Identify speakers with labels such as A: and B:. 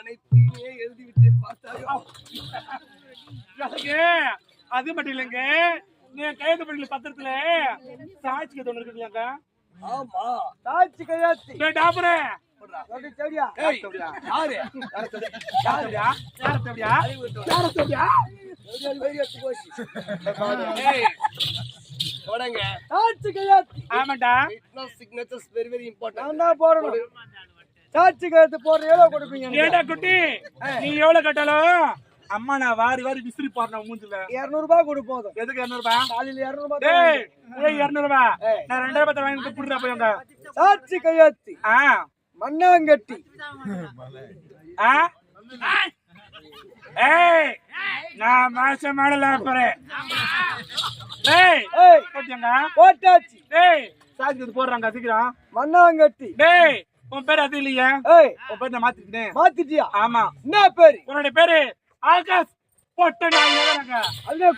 A: அனைத்தையுமே எழுதிவிட்டேன் பார்த்தாயோ.
B: அது மட்டும் இல்லைங்க, நீ கைது பண்ணல பத்திரத்துல சாட்சி ஒண்ணு இருக்கு இல்லையாங்க?
A: ஆமா,
C: சாட்சி கையாத்தி
B: டாபரே
C: சரியா
A: ஏய், யாரு ஏய், தொடங்க.
C: சாட்சி கையாத்தி
B: ஆமாண்டா.
A: Signatures very very important.
C: நான் தான் போடணும். சாட்சி கையெழுத்து போடுற எவ்வளவு கொடுப்பீங்க?
B: ஏடா குட்டி, நீ எவ்வளவு கட்டாலும் அம்மா நான் வாரி வாரி விசிறி பாடுறேன் மூஞ்சில.
C: 200 ரூபாய் கொடு போதும்.
B: எதுக்கு 200 ரூபாய்?
C: காலையில 200 ரூபாய்.
B: டேய், 200 ரூபாய் நான் 2000 ரூபாய் வாங்கி குடுறா போயங்க.
C: சாட்சி கையாத்தி
B: ஆ
C: மண்ணாங்கட்டி
B: ஆ ஏய், நான் மாசம் மாடல போறேன். டேய்
C: ஏய்
B: போட்டியாங்க?
C: போட்டாச்சு.
B: டேய் சாட்சி போடுறாங்க சீக்கிரம்.
C: மண்ணாங்கட்டி.
B: டேய் உன் பேர் அது இல்லையா?
C: ஏய்
B: உன் பேர் நான் மாத்திட்டேன்.
C: மாத்திட்டியா?
B: ஆமா.
C: என்ன பேரு?
B: உன்னோட பேரு ஆகாஷ் பொட்ட நாங்க.
C: அல்ல